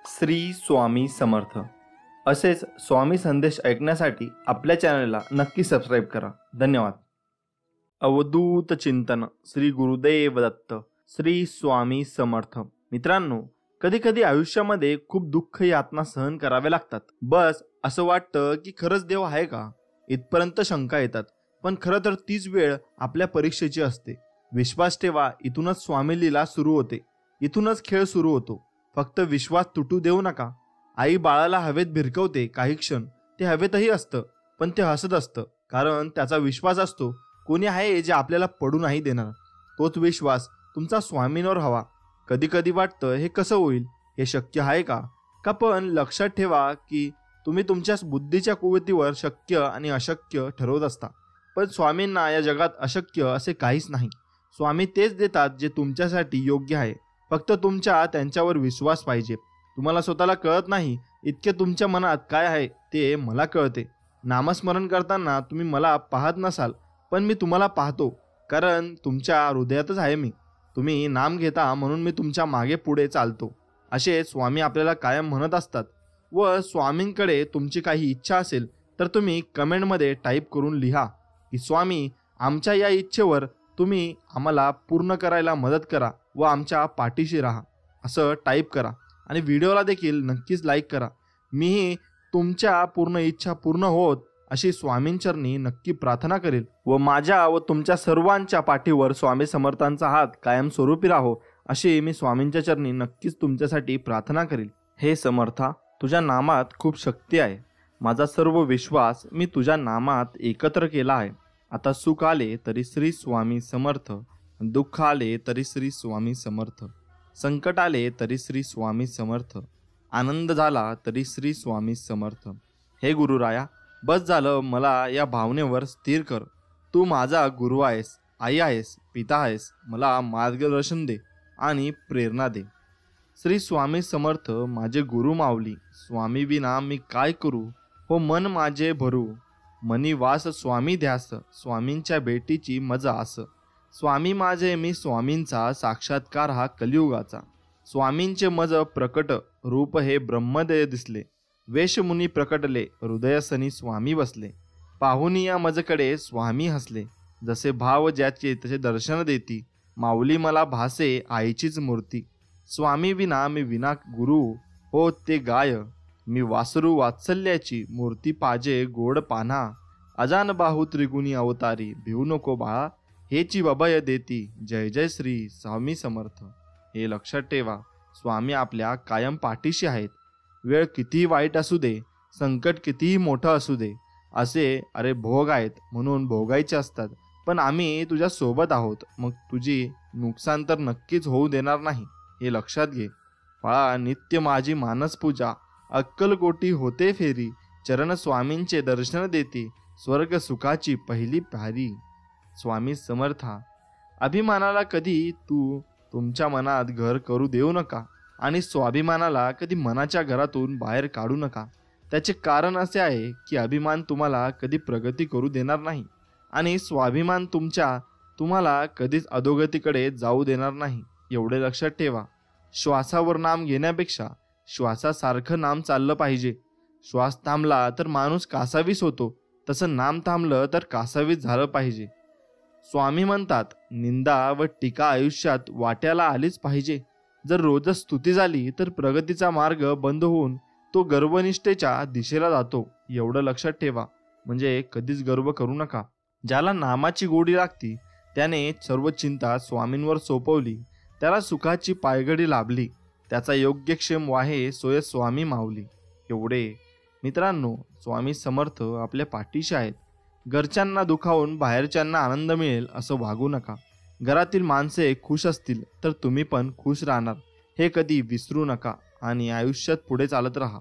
श्री स्वामी समर्थ असेच स्वामी संदेश ऐकण्यासाठी आपल्या चॅनलला नक्की सबस्क्राईब करा. धन्यवाद. अवधूत चिंतन श्री गुरुदेव दत्त. श्री स्वामी समर्थ. मित्रांनो, कधी कधी आयुष्यामध्ये खूप दुःख यातना सहन करावे लागतात. बस असं वाटतं की खरंच देव आहे का, इथपर्यंत शंका येतात. पण खरं तर तीच वेळ आपल्या परीक्षेची असते. विश्वास ठेवा, इथूनच स्वामी लीला सुरू होते, इथूनच खेळ सुरू होतो. फक्त विश्वास तुटू देऊ नका. आई बाळाला हवेत भिरकवते काही क्षण, ते हवेतही असतं, पण ते हसत असतं, कारण त्याचा विश्वास असतो कोणी आहे जे आपल्याला पडू नाही देणार. तोच विश्वास तुमचा स्वामींवर हवा. कधी कधी वाटतं हे कसं होईल, हे शक्य आहे का? पण लक्षात ठेवा की तुम्ही तुमच्या बुद्धीच्या कुवतीवर शक्य आणि अशक्य ठरवत असता. पण स्वामींना या जगात अशक्य असे काहीच नाही. स्वामी तेच देतात जे तुमच्यासाठी योग्य आहे. फक्त तुमच्या त्यांच्यावर विश्वास पाहिजे. तुम्हाला स्वतःला कळत नाही इतके तुमच्या मनात काय आहे ते मला कळते. नामस्मरण करताना तुम्ही मला पाहत नसाल, पण मी तुम्हाला पाहतो, कारण तुमच्या हृदयातच आहे मी. तुम्ही नाम घेता म्हणून मी तुमच्या मागे पुढे चालतो, असे स्वामी आपल्याला कायम म्हणत असतात. व स्वामींकडे तुमची काही इच्छा असेल तर तुम्ही कमेंटमध्ये टाईप करून लिहा की स्वामी, आमच्या या इच्छेवर तुम्ही आम्हाला पूर्ण करायला मदत करा व आमच्या पाठीशी राहा, असं टाईप करा. आणि व्हिडिओला देखील नक्कीच लाईक करा. मीही तुमच्या पूर्ण इच्छा पूर्ण होत अशी स्वामींचरणी नक्की प्रार्थना करेल. व माझ्या व तुमच्या सर्वांच्या पाठीवर स्वामी समर्थांचा हात कायमस्वरूपी राहो अशी मी स्वामींच्या चरणी नक्कीच तुमच्यासाठी प्रार्थना करेल. हे समर्था, तुझ्या नामात खूप शक्ती आहे. माझा सर्व विश्वास मी तुझ्या नामात एकत्र केला आहे. आता सुख आले तरी श्री स्वामी समर्थ, दुःख आले तरी श्री स्वामी समर्थ, संकट आले तरी श्री स्वामी समर्थ, आनंद झाला तरी श्री स्वामी समर्थ. हे गुरुराया, बस झालं, मला या भावनेवर स्थिर कर. तू माझा गुरु आहेस, आई आहेस, पिता आहेस. मला मार्गदर्शन दे आणि प्रेरणा दे. श्री स्वामी समर्थ माझे गुरु माऊली. स्वामी विना मी काय करू, हो मन माझे भरू. मनी वास स्वामी ध्यास, स्वामींच्या भेटीची मजा आस. स्वामी माझे मी स्वामींचा, साक्षात्कार हा कलियुगाचा. स्वामींचे मज प्रकट रूप हे ब्रह्मदेव दिसले. वेशमुनी प्रकटले, हृदयसनी स्वामी बसले. पाहुनी या मजकडे स्वामी हसले. जसे भाव ज्याचे तसे दर्शन देती, माऊली मला भासे आईचीच मूर्ती. स्वामी विना मी विना गुरु, हो ते गाय. मी वासरू वात्सल्याची, मूर्ती पाजे गोड पान्हा. अजान बाहू त्रिगुणी अवतारी, भिवू नको बाळा, हेची अभय देती. जय जय श्री स्वामी समर्थ. हे लक्षात ठेवा, स्वामी आपल्या कायम पाठीशी आहेत. वेळ कितीही वाईट असू दे, संकट कितीही मोठं असू दे, असे अरे भोग आहेत म्हणून भोगायचे असतात, पण आम्ही तुझ्या सोबत आहोत. मग तुझी नुकसान तर नक्कीच होऊ देणार नाही, हे लक्षात घे. बाळा, नित्य माझी मानस पूजा, अक्कलकोटी होते फेरी. चरण स्वामींचे दर्शन देते, स्वर्ग सुखाची पहिली पायरी. स्वामी समर्था. अभिमानाला कधी तुमच्या मनात घर करू देऊ नका आणि स्वाभिमानाला कधी मनाच्या घरातून बाहेर काढू नका. त्याचे कारण असे आहे की अभिमान तुम्हाला कधी प्रगती करू देणार नाही आणि स्वाभिमान तुम्हाला कधीच अधोगतीकडे जाऊ देणार नाही. एवढे लक्षात ठेवा. श्वासावर नाम घेण्यापेक्षा श्वासासारखं नाम चाललं पाहिजे. श्वास थांबला तर माणूस कासावीस होतो, तसं नाम थांबलं तर कासावीस झालं पाहिजे. स्वामी म्हणतात, निंदा व टीका आयुष्यात वाट्याला आलीच पाहिजे. जर रोजच स्तुती झाली तर प्रगतीचा मार्ग बंद होऊन तो गर्वनिष्ठेच्या दिशेला जातो. एवढं लक्षात ठेवा. म्हणजे कधीच गर्व करू नका. ज्याला नामाची गोडी लागती त्याने सर्व चिंता स्वामींवर सोपवली, त्याला सुखाची पायघडी लाभली. त्याचा योग्यक्षेम वाहे सोय स्वामी माऊली. एवढे मित्रांनो, स्वामी समर्थ आपल्या पाठीशी आहेत. घरच्यांना दुखावून बाहेरच्यांना आनंद मिळेल असं वागू नका. घरातील माणसे खुश असतील तर तुम्ही पण खुश राहणार, हे कधी विसरू नका. आणि आयुष्यात पुढे चालत राहा.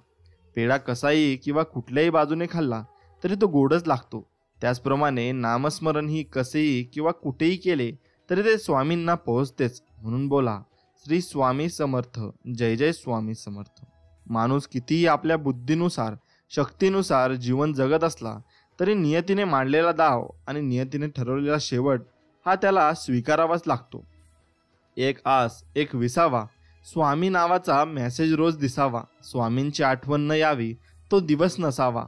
पेढा कसाही किंवा कुठल्याही बाजूने खाल्ला तरी तो गोडच लागतो. त्याचप्रमाणे नामस्मरण ही कसेही किंवा कुठेही केले तरी ते स्वामींना पोहोचतेच. म्हणून बोला, श्री स्वामी समर्थ. जय जय स्वामी समर्थ. माणूस कितीही आपल्या बुद्धीनुसार शक्तीनुसार जीवन जगत असला तरी नियतीने मांडलेला दाव आणि नियतीने ठरवलेला शेवट हा त्याला स्वीकारावाच लागतो. एक आस एक विसावा, स्वामी नावाचा मेसेज रोज दिसावा, स्वामींची आठवण न यावी तो दिवस नसावा,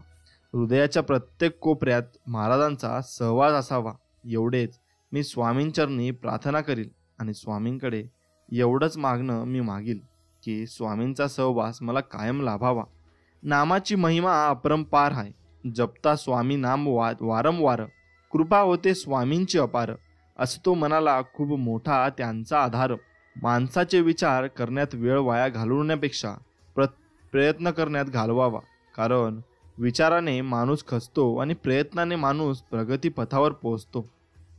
हृदयाच्या प्रत्येक कोपऱ्यात महाराजांचा सहवास असावा. एवढेच मी स्वामींचरणी प्रार्थना करील आणि स्वामींकडे एवढंच मागणं मी मागील की स्वामींचा सहवास मला कायम लाभावा. नामाची महिमा अपरंपार आहे. जपता स्वामी नाम वारंवार, कृपा होते स्वामींची अपार. असतो मनाला खूप मोठा त्यांचा आधार. माणसाचे विचार करण्यात वेळ वाया घालवण्यापेक्षा प्रयत्न करण्यात घालवावा. कारण विचाराने माणूस खचतो आणि प्रयत्नाने माणूस प्रगती पथावर पोहोचतो.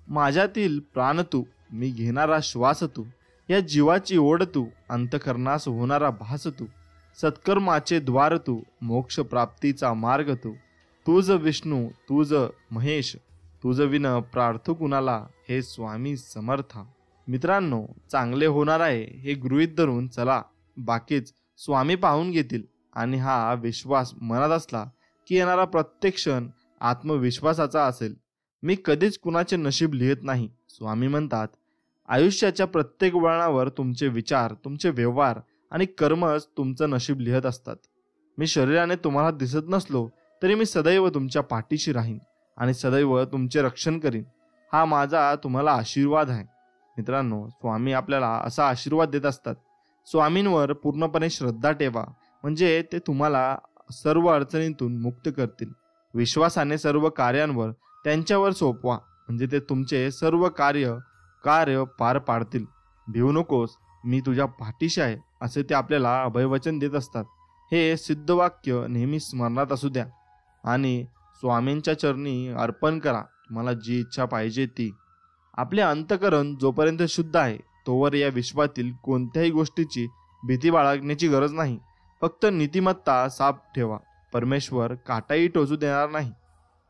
माझ्यातील प्राण तू, मी घेणारा श्वास तू, या जीवाची ओढ तू, अंतकरणास होणारा भास तू, सत्कर्माचे द्वार तू, मोक्ष प्राप्तीचा मार्ग तू. तुझ विष्णू, तुझ महेश, तुझ विन प्रार्थू कुणाला, हे स्वामी समर्था. मित्रांनो, चांगले होणार आहे हे गृहीत धरून चला, बाकीच स्वामी पाहून घेतील. आणि हा विश्वास मनात असला की येणारा प्रत्येक क्षण आत्मविश्वासाचा असेल. मी कधीच कुणाचे नशीब लिहित नाही. स्वामी म्हणतात, आयुष्याच्या प्रत्येक वळणावर तुमचे विचार, तुमचे व्यवहार आणि कर्मच तुमचं नशीब लिहित असतात. मी शरीराने तुम्हाला दिसत नसलो तरी मी सदैव तुमच्या पाठीशी राहीन आणि सदैव तुमचे रक्षण करीन. हा माझा तुम्हाला आशीर्वाद आहे. मित्रांनो, स्वामी आपल्याला असा आशीर्वाद देत असतात. स्वामींवर पूर्णपणे श्रद्धा ठेवा, म्हणजे ते तुम्हाला सर्व अडचणींतून मुक्त करतील. विश्वासाने सर्व कार्यांवर त्यांच्यावर सोपवा, म्हणजे ते तुमचे सर्व कार्य पार पाडतील. भिवू नकोस, मी तुझ्या पाठीशी आहे, असे ते आपल्याला अभयवचन देत असतात. हे सिद्धवाक्य नेहमी स्मरणात असू द्या आणि स्वामींच्या चरणी अर्पण करा तुम्हाला जी इच्छा पाहिजे ती. आपले अंतकरण जोपर्यंत शुद्ध आहे तोवर या विश्वातील कोणत्याही गोष्टीची भीती बाळगण्याची गरज नाही. फक्त नीतिमत्ता साफ ठेवा. परमेश्वर काटाही टोचू देणार नाही.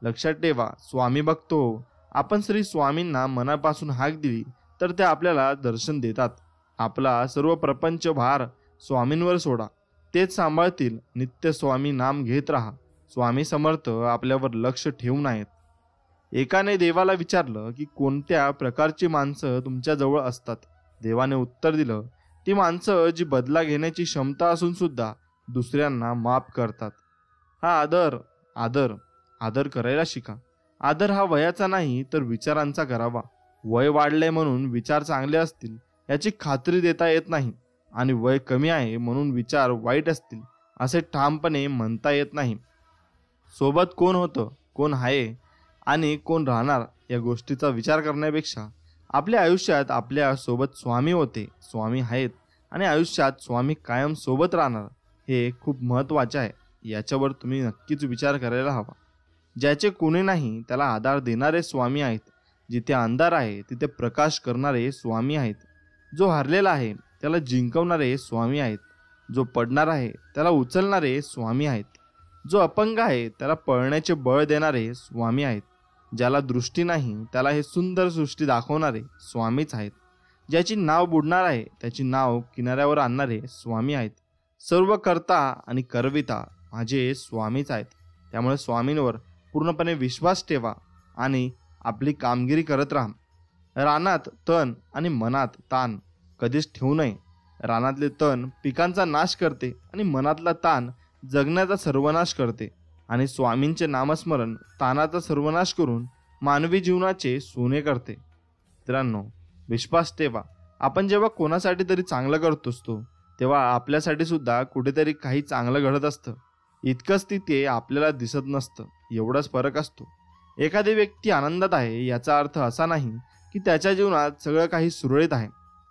लक्षात ठेवा, स्वामी बघतो. आपण श्री स्वामींना मनापासून हाक दिली तर ते आपल्याला दर्शन देतात. आपला सर्व प्रपंच भार स्वामींवर सोडा, तेच सांभाळतील. नित्य स्वामी नाम घेत राहा. स्वामी समर्थ आपल्यावर लक्ष ठेवून आहेत. एकाने देवाला विचारलं की कोणत्या प्रकारची माणसं तुमच्या जवळ असतात. देवाने उत्तर दिलं, ती माणसं जी बदला घेण्याची क्षमता असून सुद्धा दुसऱ्यांना माफ करतात. हा आदर करायला शिका. आदर हा वयाचा नाही तर विचारांचा करावा. वय वाढले म्हणून विचार चांगले असतील याची खात्री देता येत नाही आणि वय कमी आहे म्हणून विचार वाईट असतील असे ठामपणे म्हणता येत नाही. सोबत कोण होतं, कोण आहे आणि कोण राहणार या गोष्टीचा विचार करण्यापेक्षा आपल्या आयुष्यात आपल्या सोबत स्वामी होते, स्वामी आहेत आणि आयुष्यात स्वामी कायम सोबत राहणार हे खूप महत्त्वाचे आहे. याच्यावर तुम्ही नक्कीच विचार करायला हवा. ज्याचे कोणी नाही त्याला आधार देणारे स्वामी आहेत. जिथे अंधार आहे तिथे प्रकाश करणारे स्वामी आहेत. जो हरलेला आहे त्याला जिंकवणारे स्वामी आहेत. जो पडणार आहे त्याला उचलणारे स्वामी आहेत. जो अपंग आहे त्याला पळण्याचे बळ देणारे स्वामी आहेत. ज्याला दृष्टी नाही त्याला हे सुंदर सृष्टी दाखवणारे स्वामीच आहेत. ज्याची नाव बुडणार आहे त्याची नाव किनाऱ्यावर आणणारे स्वामी आहेत. सर्व कर्ता आणि करविता माझे स्वामीच आहेत. त्यामुळे स्वामींवर पूर्णपणे विश्वास ठेवा आणि आपली कामगिरी करत राहा. रानात तण आणि मनात ताण कधीच ठेवू नये. रानातले तण पिकांचा नाश करते आणि मनातला ताण जगण्याचा सर्वनाश करते. आणि स्वामींचे नामस्मरण ताणाचा सर्वनाश करून मानवी जीवनाचे सोने करते. मित्रांनो, विश्वास ठेवा. आपण जेव्हा कोणासाठी तरी चांगलं करत असतो तेव्हा आपल्यासाठी सुद्धा कुठेतरी काही चांगलं घडत असतं. इतकंच ते आपल्याला दिसत नसतं. एवढाच फरक असतो. एखादी व्यक्ती आनंदात आहे याचा अर्थ असा नाही की त्याच्या जीवनात सगळं काही सुरळीत आहे.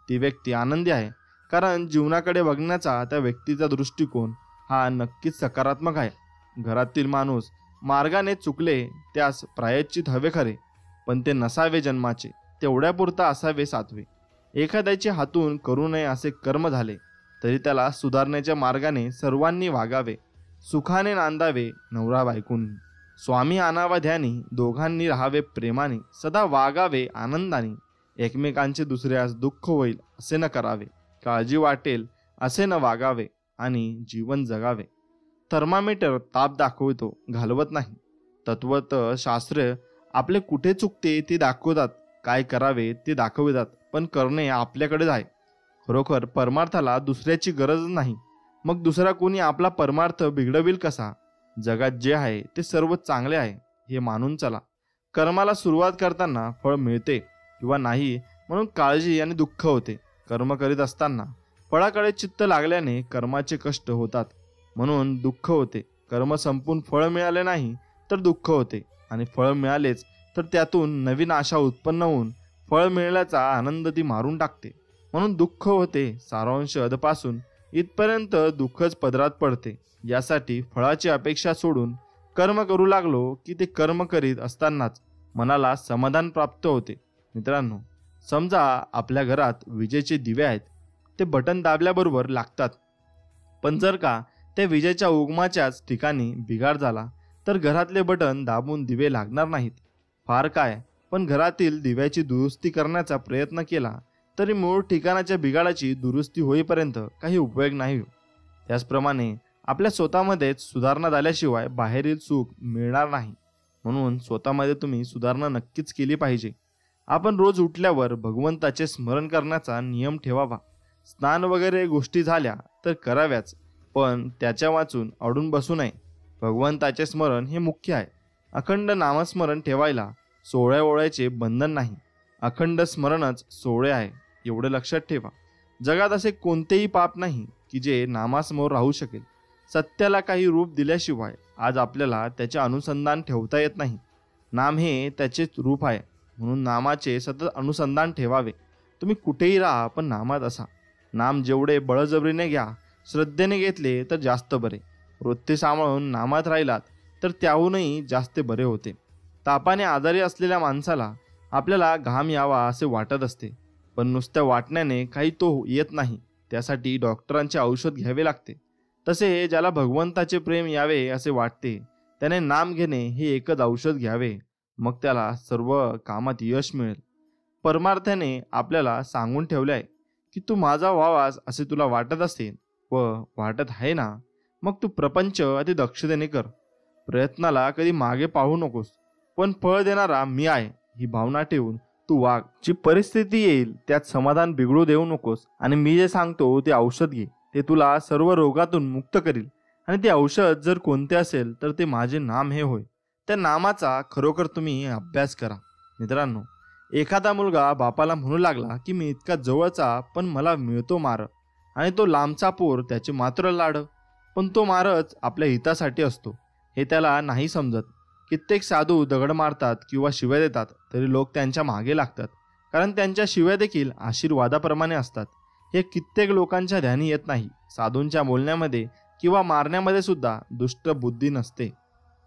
ती व्यक्ती आनंदी आहे कारण जीवनाकडे बघण्याचा त्या व्यक्तीचा दृष्टिकोन हा नक्कीच सकारात्मक आहे. घरातील माणूस मार्गाने चुकले त्यास प्रायश्चित हवे खरे, पण ते नसावे जन्माचे, तेवढ्यापुरता असावे सातवे. एखाद्याचे हातून करू नये असे कर्म झाले तरी त्याला सुधारण्याच्या मार्गाने सर्वांनी वागावे. सुखाने नांदावे नवरा बायकोंनी. स्वामी आणावा ध्यानी, दोघांनी राहावे प्रेमाने. सदा वागावे आनंदाने. एकमेकांचे दुसऱ्यास दुःख होईल असे न करावे. काळजी वाटेल असे न वागावे आणि जीवन जगावे. थर्मामीटर ताप दाखवतो, घालवत नाही. तत्वत शास्त्र आपले कुठे चुकते ते दाखवतात, काय करावे ते दाखवितात, पण करणे आपल्याकडेच आहे. खरोखर परमार्थाला दुसऱ्याची गरज नाही, मग दुसरा कोणी आपला परमार्थ बिघडविल कसा? जगात जे आहे ते सर्व चांगले आहे हे मानून चला. कर्माला सुरुवात करताना फळ मिळते किंवा नाही म्हणून काळजी आणि दुःख होते. कर्म करीत असताना फळाकडे चित्त लागल्याने कर्माचे कष्ट होतात म्हणून दुःख होते. कर्म संपून फळ मिळाले नाही तर दुःख होते, आणि फळ मिळालेच तर त्यातून नवीन आशा उत्पन्न होऊन फळ मिळाल्याचा आनंद ती मारून टाकते म्हणून दुःख होते. सारांश अधपासून इथपर्यंत दुःखच पदरात पडते. यासाठी फळाची अपेक्षा सोडून कर्म करू लागलो की ते कर्म करीत असतानाच मनाला समाधान प्राप्त होते. मित्रांनो, समजा आपल्या घरात विजेचे दिवे आहेत. ते बटन दाबल्याबरोबर लागतात, पण जर का त्या विजेच्या उगमाच्याच ठिकाणी बिघाड झाला तर घरातले बटन दाबून दिवे लागणार नाहीत. फार काय, पण घरातील दिव्याची दुरुस्ती करण्याचा प्रयत्न केला तरी मूळ ठिकाणाच्या बिघाडाची दुरुस्ती होईपर्यंत काही उपयोग नाही. त्याचप्रमाणे आपल्या स्वतःमध्येच सुधारणा झाल्याशिवाय बाहेरील सुख मिळणार नाही. म्हणून स्वतःमध्ये तुम्ही सुधारणा नक्कीच केली पाहिजे. आपण रोज उठल्यावर भगवंताचे स्मरण करण्याचा नियम ठेवावा. स्नान वगैरे गोष्टी झाल्या तर कराव्याच, पण त्याच्या वाचून अडून बसू नये. भगवंताचे स्मरण हे मुख्य आहे. अखंड नामस्मरण ठेवायला सोहळ्या ओळ्याचे बंधन नाही. अखंड स्मरणच सोहळे आहे, एवढे लक्षात ठेवा. जगात असे कोणतेही पाप नाही की जे नामासमोर राहू शकेल. सत्याला काही रूप दिल्याशिवाय आज आपल्याला त्याचे अनुसंधान ठेवता येत नाही. नाम हे त्याचेच रूप आहे, म्हणून नामाचे सतत अनुसंधान ठेवावे. तुम्ही कुठेही राहा, पण नामात असा. नाम जेवढे बळजबरीने घ्या, श्रद्धेने घेतले तर जास्त बरे. वृत्ती सांभाळून नामात राहिलात तर त्याहूनही जास्त बरे होते. तापाने आजारी असलेल्या माणसाला आपल्याला घाम यावा असे वाटत असते, पण नुसत्या वाटण्याने काही तो येत नाही. त्यासाठी डॉक्टरांचे औषध घ्यावे लागते. तसे ज्याला भगवंताचे प्रेम यावे असे वाटते त्याने नाम घेणे हे एकच औषध घ्यावे, मग त्याला सर्व कामात यश मिळेल. परमार्थाने आपल्याला सांगून ठेवले आहे की तू माझा व्हावास असे तुला वाटत असेल व वाटत आहे ना, मग तू प्रपंच अति दक्षतेने कर. प्रयत्नाला कधी मागे पाहू नकोस, पण फळ देणारा मी आहे ही भावना ठेवून तू वाग. जी परिस्थिती येईल त्यात समाधान बिघडू देऊ नकोस, आणि मी जे सांगतो ते औषध घे. ते तुला सर्व रोगातून मुक्त करील. आणि ते औषध जर कोणते असेल तर ते माझे नाम हे होय. त्या नामाचा खरोखर तुम्ही अभ्यास करा. मित्रांनो, एखादा मुलगा बापाला म्हणू लागला की मी इतका जवळचा पण मला मिळतो मार, आणि तो लांबचा पोर त्याचे मात्र लाड, पण तो मारच आपल्या हितासाठी असतो हे त्याला नाही समजत. कित्येक साधू दगड मारतात किंवा शिव्या देतात तरी लोक त्यांच्या मागे लागतात, कारण त्यांच्या शिव्या देखील आशीर्वादाप्रमाणे असतात. हे कित्येक लोकांच्या ध्यानी येत नाही. साधूंच्या बोलण्यामध्ये किंवा मारण्यामध्ये सुद्धा दुष्ट बुद्धी नसते.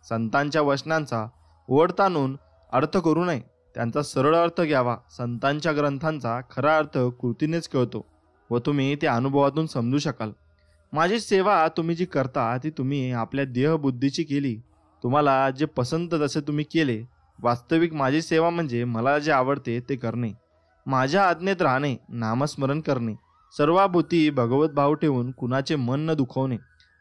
संतांच्या वचनांचा ओढ ताणून अर्थ करू नये, त्यांचा सरळ अर्थ घ्यावा. संतांच्या ग्रंथांचा खरा अर्थ कृतीनेच कळतो व तुम्ही ते अनुभवातून समजू शकाल. माझी सेवा तुम्ही जी करता ती तुम्ही आपल्या देहबुद्धीची केली. तुम्हाला जे पसंत तसे तुम्ही केले. वास्तविक माझी सेवा म्हणजे मला जे आवडते ते करणे, माझ्या आज्ञेत राहणे, नामस्मरण करणे, सर्वाभूती भगवत भाव ठेवून कुणाचे मन न दुखवणे,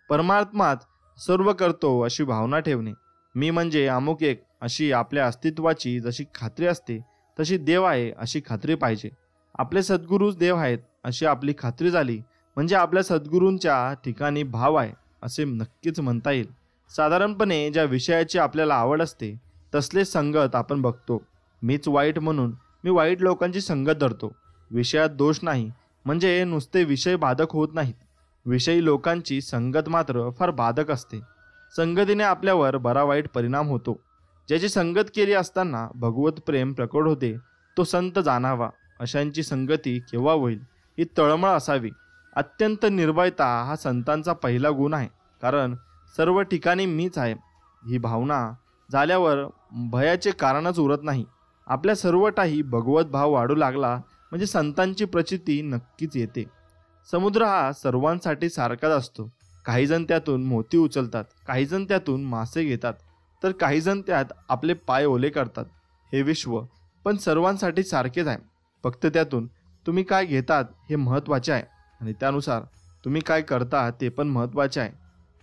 परमात्मात सर्व करतो अशी भावना ठेवणे. मी म्हणजे अमुक एक अशी आपल्या अस्तित्वाची जशी खात्री असते तशी देव आहे अशी खात्री पाहिजे. आपले सद्गुरूच देव आहेत अशी आपली खात्री झाली म्हणजे आपल्या सद्गुरूंच्या ठिकाणी भाव आहे असे नक्कीच म्हणता येईल. साधारणपणे ज्या विषयाची आपल्याला आवड असते तसले संगत आपण बघतो. मीच वाईट म्हणून मी वाईट लोकांची संगत धरतो. विषयात दोष नाही म्हणजे नुसते विषय बाधक होत नाहीत, विषयी लोकांची संगत मात्र फार बाधक असते. संगतीने आपल्यावर बरा वाईट परिणाम होतो. ज्याची संगत केली असताना भगवत प्रेम प्रकट होते तो संत जाणावा. अशांची संगती केव्हा होईल ही तळमळ असावी. अत्यंत निर्भयता हा संतांचा पहिला गुण आहे, कारण सर्व ठिकाणी मीच आहे ही भावना झाल्यावर भयाचे कारणच उरत नाही. आपल्या सर्वटाही भगवत भाव वाढू लागला म्हणजे संतांची प्रचिती नक्कीच येते. समुद्र हा सर्वांसाठी सारखाच असतो. काही जण त्यातून मोती उचलतात, काही जण त्यातून मासे घेतात, तर काही जण त्यात आपले पाय ओले करतात. हे विश्व पण सर्वांसाठी सारखेच आहे. फक्त त्यातून तुम्ही काय घेतात हे महत्त्वाचे आहे, आणि त्यानुसार तुम्ही काय करता ते पण महत्त्वाचे आहे.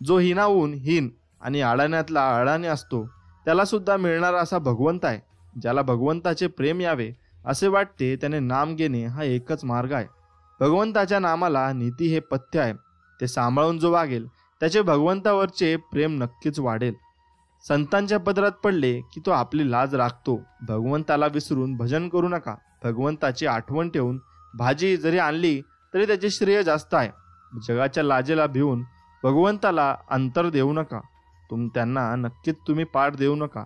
जो हिनाहून हीन आणि अडाण्यातला अडाणी असतो त्याला सुद्धा मिळणारा असा भगवंत आहे. ज्याला भगवंताचे प्रेम यावे असे वाटते त्याने नाम घेणे हा एकच मार्ग आहे. भगवंताच्या नामाला नीती हे पथ्य आहे. ते सांभाळून जो वागेल त्याचे भगवंतावरचे प्रेम नक्कीच वाढेल. संतांच्या पदरात पडले की तो आपली लाज राखतो. भगवंताला विसरून भजन करू नका. भगवंताची आठवण ठेवून भाजी जरी आणली तरी त्याचे श्रेय जास्त आहे. जगाच्या लाजेला भिवून भगवंताला अंतर देऊ नका. त्यांना नक्कीच तुम्ही पाठ देऊ नका.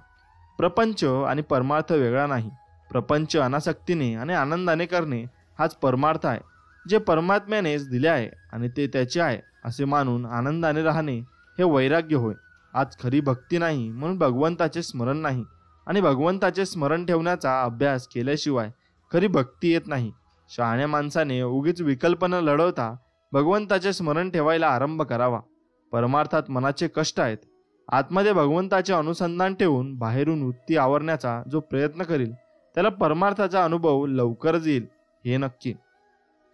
प्रपंच आणि परमार्थ वेगळा नाही. प्रपंच अनासक्तीने आणि आनंदाने करणे हाच परमार्थ आहे, जे परमात्म्यानेच दिले आहे आणि ते त्याचे आहे असे मानून आनंदाने राहणे हे वैराग्य होय. आज खरी भक्ती नाही म्हणून भगवंताचे स्मरण नाही, आणि भगवंताचे स्मरण ठेवण्याचा अभ्यास केल्याशिवाय खरी भक्ती येत नाही. शहाण्या माणसाने उगीच विकल्प न लढवता भगवंताचे स्मरण ठेवायला आरंभ करावा. परमार्थात मनाचे कष्ट आहेत. आतमध्ये भगवंताचे अनुसंधान ठेवून बाहेरून वृत्ती आवरण्याचा जो प्रयत्न करील त्याला परमार्थाचा अनुभव लवकरच येईल, हे नक्की.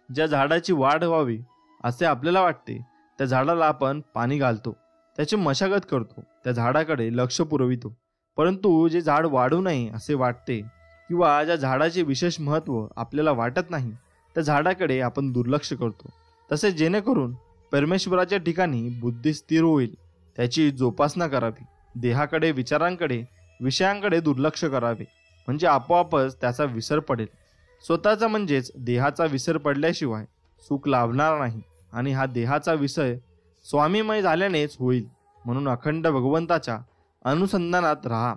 ज्या झाडाची वाढ व्हावी असे आपल्याला वाटते त्या झाडाला आपण पाणी घालतो, त्याची मशागत करतो, त्या झाडाकडे लक्ष पुरवितो. परंतु जे झाड वाढू नये असे वाटते किंवा ज्या झाडाचे विशेष महत्त्व आपल्याला वाटत नाही त्या झाडाकडे आपण दुर्लक्ष करतो. तसे जेणेकरून परमेश्वराच्या ठिकाणी बुद्धी स्थिर होईल त्याची जोपासना करावी. देहाकडे, विचारांकडे, विषयांकडे दुर्लक्ष करावे, म्हणजे आपोआपच त्याचा विसर पडेल. स्वतःचा म्हणजेच देहाचा विसर पडल्याशिवाय सुख लाभणार नाही, आणि हा देहाचा विसर स्वामीमय झाल्यानेच होईल. म्हणून अखंड भगवंताच्या अनुसंधानात राहा.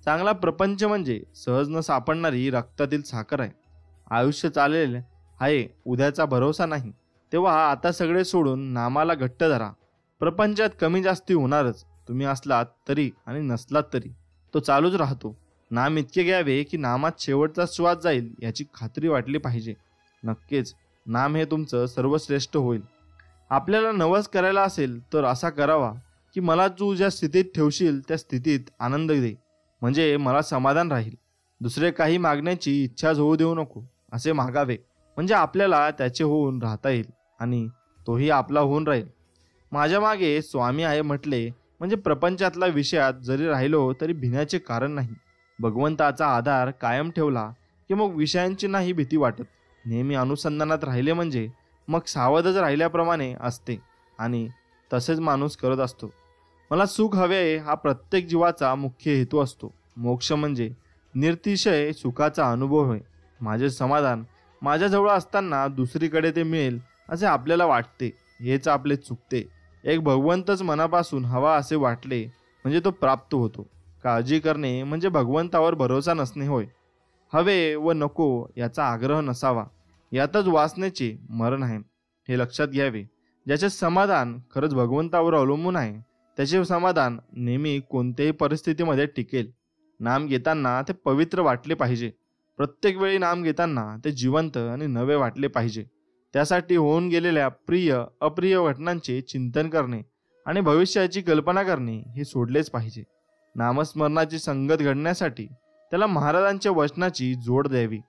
चांगला प्रपंच म्हणजे सहज न सापडणारी रक्तातील साखर आहे. आयुष्य चालेल आहे, उद्याचा भरोसा नाही. तेव्हा आता सगळे सोडून नामाला घट्ट धरा. प्रपंचात कमी जास्ती होणारच. तुम्ही असलात तरी आणि नसलात तरी तो चालूच राहतो. नाम इतके घ्यावे की नामात शेवटचा श्वास जाईल याची खात्री वाटली पाहिजे. नक्कीच नाम हे तुमचं सर्वश्रेष्ठ होईल. आपल्याला नवस करायला असेल तर असा करावा की मला तू ज्या स्थितीत ठेवशील त्या स्थितीत आनंद दे, म्हणजे मला समाधान राहील. दुसरे काही मागण्याची इच्छाच होऊ देऊ नको. असे मागावे म्हणजे आपल्याला त्याचे होऊन राहता येईल आणि तोही आपला होऊन राहील. माझ्या मागे स्वामी आहे म्हटले म्हणजे प्रपंचातला विषयात जरी राहिलो तरी भिण्याचे कारण नाही. भगवंताचा आधार कायम ठेवला की मग विषयांची नाही भीती वाटत. नेहमी अनुसंधानात राहिले म्हणजे मग सावधच राहिल्याप्रमाणे असते, आणि तसेच माणूस करत असतो. मला सुख हवे हा प्रत्येक जीवाचा मुख्य हेतू असतो. मोक्ष म्हणजे निरतिशय सुखाचा अनुभव होय. माझे समाधान माझ्याजवळ असताना दुसरीकडे ते मिळेल असे आपल्याला वाटते, हेच आपले चुकते. एक भगवंतच मनापासून हवा असे वाटले म्हणजे तो प्राप्त होतो. काळजी करणे म्हणजे भगवंतावर भरोसा नसणे होय. हवे व नको याचा आग्रह नसावा, यातच वासनेचे मरण आहे, हे लक्षात घ्यावे. ज्याचे समाधान खरंच भगवंतावर अवलंबून आहे त्याचे समाधान नेहमी कोणत्याही परिस्थितीमध्ये टिकेल. नाम घेताना ते पवित्र वाटले पाहिजे. प्रत्येक वेळी नाम घेताना ते जिवंत आणि नवे वाटले पाहिजे. त्यासाठी होऊन गेलेल्या प्रिय अप्रिय घटनांचे चिंतन करणे आणि भविष्याची कल्पना करणे हे सोडलेच पाहिजे. नामस्मरणाची संगत घडण्यासाठी त्याला महाराजांच्या वचनाची जोड द्यावी.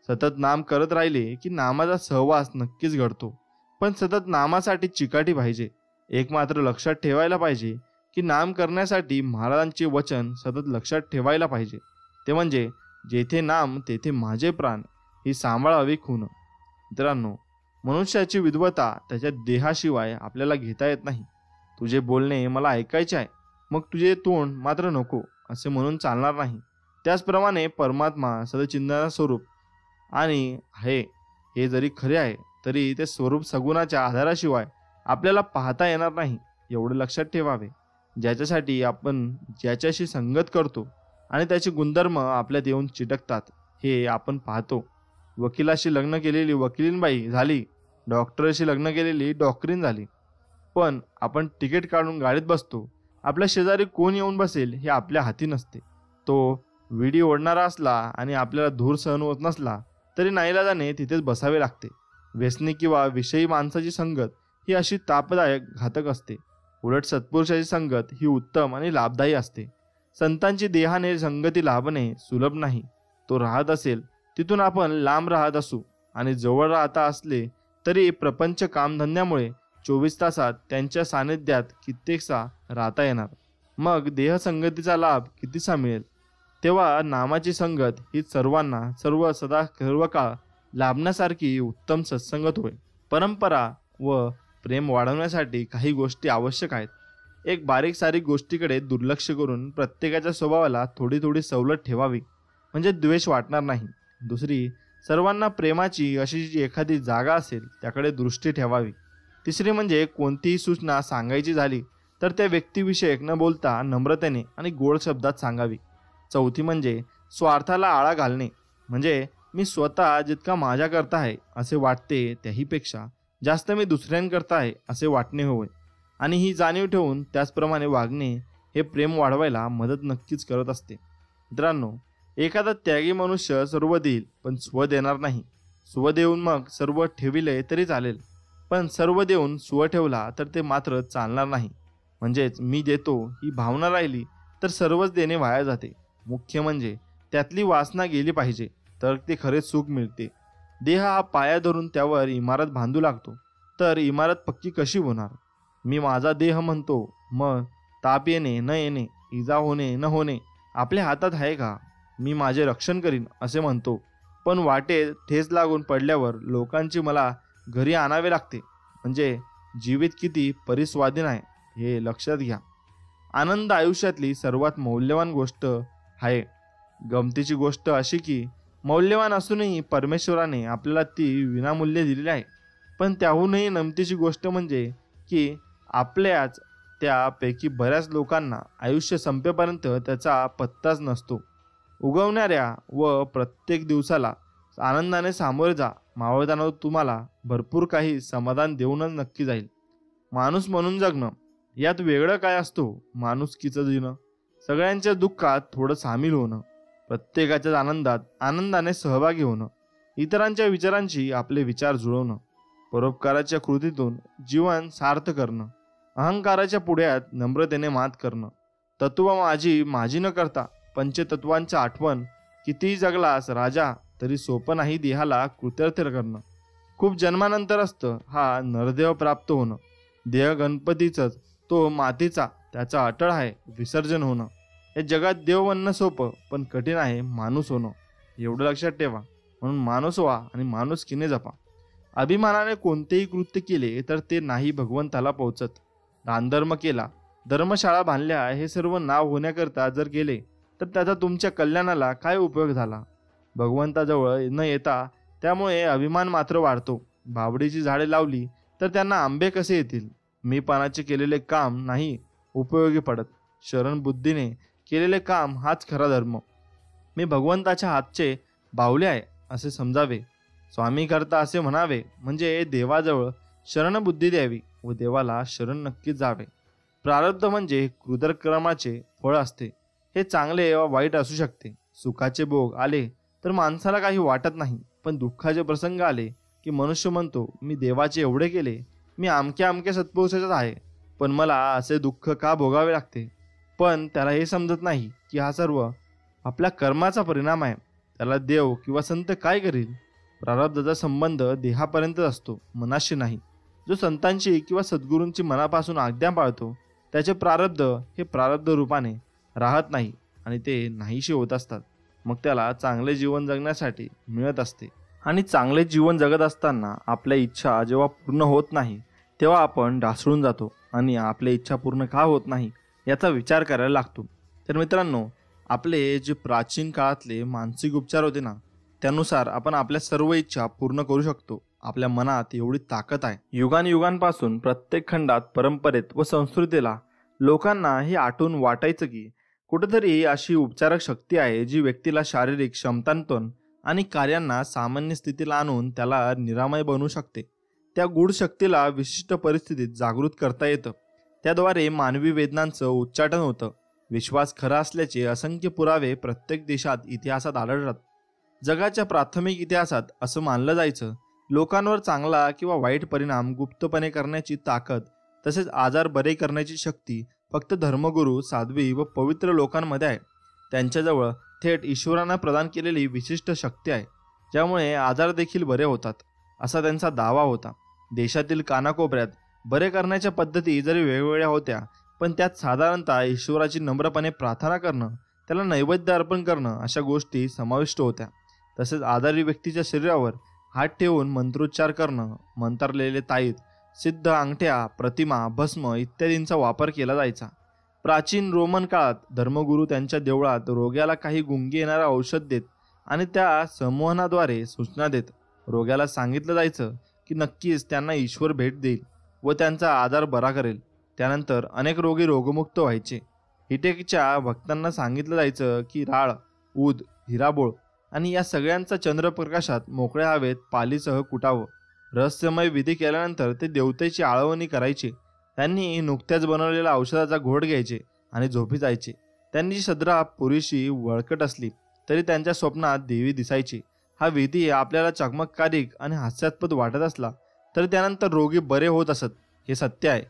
सतत नाम करत राहिले की नामाचा सहवास नक्कीच घडतो, पण सतत नामासाठी चिकाटी पाहिजे. एक मात्र लक्षात ठेवायला पाहिजे की नाम करण्यासाठी महाराजांचे वचन सतत लक्षात ठेवायला पाहिजे, ते म्हणजे जेथे नाम तेथे माझे प्राण, ही सांभाळावी खूण. मित्रांनो, मनुष्याची विद्वत्ता त्याच्या देहाशिवाय आपल्याला घेता येत नाही. तुझे बोलणे मला ऐकायचे आहे, मग तुझे तोंड मात्र नको असे म्हणून चालणार नाही. त्याचप्रमाणे परमात्मा सदचिन्ह स्वरूप आणि आहे हे जरी खरे आहे तरी ते स्वरूप सगुणाच्या आधाराशिवाय आपल्याला पाहता येणार नाही, एवढे लक्षात ठेवावे. ज्याच्यासाठी आपण ज्याच्याशी संगत करतो आणि त्याचे गुणधर्म आपल्यात येऊन चिटकतात हे आपण पाहतो. वकिलाशी लग्न केलेली वकिलीनबाई झाली, डॉक्टरशी लग्न केलेली डॉक्टरीन झाली. पण आपण तिकीट काढून गाडीत बसतो, आपल्या शेजारी कोण येऊन बसेल हे आपल्या हाती नसते. तो विडी ओढणारा असला आणि आपल्याला धूर सहन होत नसला तरी नाईलाजाने तिथेच बसावे लागते. व्यसनी किंवा विषयी माणसाची संगत ही अशी तापदायक घातक असते. उलट सत्पुरुषाची संगत ही उत्तम आणि लाभदायी असते. संतांची देहाने संगती लाभणे सुलभ नाही. तो राहत असेल तिथून आपण लांब राहत असू आणि जवळ राहता असले तरी प्रपंच कामधंद्यामुळे 24 तासात त्यांच्या सानिध्यात कित्येकसा राहता येणार. मग देहसंगतीचा लाभ कितीसा मिळेल. तेव्हा नामाची संगत ही सर्वांना सर्व काळ लाभण्यासारखी उत्तम सत्संगत होय. परंपरा व प्रेम वाढवण्यासाठी काही गोष्टी आवश्यक आहेत. एक बारीक सारीक गोष्टीकडे दुर्लक्ष करून प्रत्येकाच्या स्वभावाला थोडी थोडी सवलत ठेवावी, म्हणजे द्वेष वाटणार नाही. दुसरी, सर्वांना प्रेमाची अशी जी एखादी जागा असेल त्याकडे दृष्टी ठेवावी. तिसरी म्हणजे कोणतीही सूचना सांगायची झाली तर त्या व्यक्तिविषयक न बोलता नम्रतेने आणि गोड शब्दात सांगावी. चौथी म्हणजे स्वार्थाला आळा घालणे, म्हणजे मी स्वतः जितका माझ्याकरता आहे असे वाटते त्याहीपेक्षा जास्त मी दुसऱ्यांकरता आहे असे वाटणे होय. आणि ही जाणीव ठेवून त्याचप्रमाणे वागणे हे प्रेम वाढवायला मदत नक्कीच करत असते. मित्रांनो, एखादा त्यागी मनुष्य सर्व देईल पण स्व देणार नाही. स्व देऊन मग सर्व ठेविले तरी चालेल, पण सर्व देऊन स्व ठेवला तर ते मात्र चालणार नाही. म्हणजेच मी देतो ही भावना राहिली तर सर्वच देणे वाया जाते. मुख्य म्हणजे त्यातली वासना गेली पाहिजे, तर ते खरेच सुख मिळते. देह हा पाया धरून त्यावर इमारत बांधू लागतो, तर इमारत पक्की कशी होणार? मी माझा देह म्हणतो, मग ताप येणे न येणे, इजा होणे न होणे आपल्या हातात आहे का? मी माझे रक्षण करीन असे म्हणतो, पण वाटेत ठेच लागून पडल्यावर लोकांची मला घरी आणावे लागते. म्हणजे जीवित किती परिस्वाधीन आहे हे लक्षात घ्या. आनंद आयुष्यातली सर्वात मौल्यवान गोष्ट आहे. गमतीची गोष्ट अशी की मौल्यवान असूनही परमेश्वराने आपल्याला ती विनामूल्य दिलेली आहे. पण त्याहूनही नमतीची गोष्ट म्हणजे की आपल्याच त्यापैकी बऱ्याच लोकांना आयुष्य संपेपर्यंत त्याचा पत्ताच नसतो. उगवणाऱ्या व प्रत्येक दिवसाला आनंदाने सामोरे जा. मावळताना तुम्हाला भरपूर काही समाधान देऊनच नक्की जाईल. माणूस म्हणून जगणं यात वेगळं काय असतो? माणुसकीचं जीणं, सगळ्यांच्या दुःखात थोडं सामील होणं, प्रत्येकाच्याच आनंदात आनंदाने सहभागी होणं, इतरांच्या विचारांशी आपले विचार जुळवणं, परोपकाराच्या कृतीतून जीवन सार्थ करणं, अहंकाराच्या पुढ्यात नम्रतेने मात करणं, तत्व माझी माझी न करता पंचतत्वांच्या आठवण, कितीही जगलास राजा तरी सोपं नाही देहाला कृत्यर्थ करणं. खूप जन्मानंतर असतं हा नरदेह प्राप्त होणं. देह गणपतीचंच, तो मातीचा, त्याचा अटळ आहे विसर्जन होणं. या जगात देव बनणं सोपं, पण कठीण आहे माणूस होणं. एवढं लक्षात ठेवा. म्हणून माणूस व्हा आणि माणुसकीने जपा. अभिमानाने कोणतेही कृत्य केले तर ते नाही भगवंताला पोहोचत. दानधर्म केला, धर्मशाळा बांधल्या, हे सर्व नाव होण्याकरता जर गेले तर त्याचा तुमच्या कल्याणाला काय उपयोग झाला? भगवंताजवळ न येता त्यामुळे अभिमान मात्र वाढतो. बावडीची झाडे लावली तर त्यांना आंबे कसे येतील? मी पानाचे केलेले काम नाही उपयोगी पडत. शरण बुद्धीने केलेले काम हाच खरा धर्म. मी भगवंताच्या हातचे बाहुले आहे असे समजावे. स्वामी करता असे म्हणावे, म्हणजे देवाजवळ शरणबुद्धी द्यावी व देवाला शरण नक्कीच जावे. प्रारब्ध म्हणजे कृतकर्माचे फळ असते. हे चांगले व वाईट असू शकते. सुखाचे भोग आले तर माणसाला काही वाटत नाही, पण दुःखाचे प्रसंग आले की मनुष्य म्हणतो, मी देवाचे एवढे केले, मी अमक्या अमक्या सत्पुरुषाचाच आहे, पण मला असे दुःख का भोगावे लागते? पण त्याला हे समजत नाही की हा सर्व आपल्या कर्माचा परिणाम आहे. त्याला देव किंवा संत काय करील? प्रारब्धाचा संबंध देहापर्यंत असतो, मनाशी नाही. जो संतांची किंवा सद्गुरूंची मनापासून आज्ञा पाळतो त्याचे प्रारब्ध हे प्रारब्ध रूपाने राहत नाही आणि ते नाहीशी होत असतात. मग त्याला चांगले जीवन जगण्यासाठी मिळत असते. आणि चांगले जीवन जगत असताना आपल्या इच्छा जेव्हा पूर्ण होत नाही तेव्हा आपण ढासळून जातो आणि आपल्या इच्छा पूर्ण का होत नाही याचा विचार करायला लागतो. तर मित्रांनो, आपले जे प्राचीन काळातले मानसिक उपचार होते ना, त्यानुसार आपण आपल्या सर्व इच्छा पूर्ण करू शकतो. आपल्या मनात एवढी ताकद आहे. युगांपासून प्रत्येक खंडात, परंपरेत व संस्कृतीला लोकांना हे आठवून वाटायचं की कुठेतरी अशी उपचारक शक्ती आहे जी व्यक्तीला शारीरिक क्षमतांतून आणि कार्यांना सामान्य स्थितीला आणून त्याला निरामय बनवू शकते. त्या गूढ शक्तीला विशिष्ट परिस्थितीत जागृत करता येतं. त्याद्वारे मानवी वेदनांचं उच्चाटन होतं. विश्वास खरा असल्याचे असंख्य पुरावे प्रत्येक देशात, इतिहासात आढळतात. जगाच्या प्राथमिक इतिहासात असं मानलं जायचं, लोकांवर चांगला किंवा वाईट परिणाम गुप्तपणे करण्याची ताकद तसेच आजार बरे करण्याची शक्ती फक्त धर्मगुरू, साध्वी व पवित्र लोकांमध्ये आहे. त्यांच्याजवळ थेट ईश्वरानं प्रदान केलेली विशिष्ट शक्ती आहे, ज्यामुळे आजार देखील बरे होतात, असा त्यांचा दावा होता. देशातील कानाकोपऱ्यात बरे करण्याच्या पद्धती जरी वेगवेगळ्या होत्या, पण त्यात साधारणतः ईश्वराची नम्रपणे प्रार्थना करणं, त्याला नैवेद्य अर्पण करणं अशा गोष्टी समाविष्ट होत्या. तसेच आजारी व्यक्तीच्या शरीरावर हात ठेवून मंत्रोच्चार करणं, मंत्रलेले ताईत, सिद्ध अंगठ्या, प्रतिमा, भस्म इत्यादींचा वापर केला जायचा. प्राचीन रोमन काळात धर्मगुरू त्यांच्या देवळात रोग्याला काही गुंगी येणारं औषध देत आणि त्या संमोहनाद्वारे सूचना देत. रोग्याला सांगितलं जायचं की नक्कीच त्यांना ईश्वर भेट देईल व त्यांचा आजार बरा करेल. त्यानंतर अनेक रोगी रोगमुक्त व्हायचे. हिटेकच्या भक्तांना सांगितलं जायचं की राळ, ऊद, हिराबोळ आणि या सगळ्यांचा चंद्रप्रकाशात मोकळ्या हवेत पालीसह कुटावं. रहस्यमय विधी केल्यानंतर ते देवतेची आळवणी करायचे. त्यांनी नुकत्याच बनवलेल्या औषधाचा घोट घ्यायचे आणि झोपी जायचे. त्यांची सदरा पुरीशी वळकट असली तरी त्यांच्या स्वप्नात देवी दिसायची. हा विधी आपल्याला चमत्कारिक आणि हास्यास्पद वाटत असला तरी त्यानंतर रोगी बरे होत असत, हे सत्य आहे.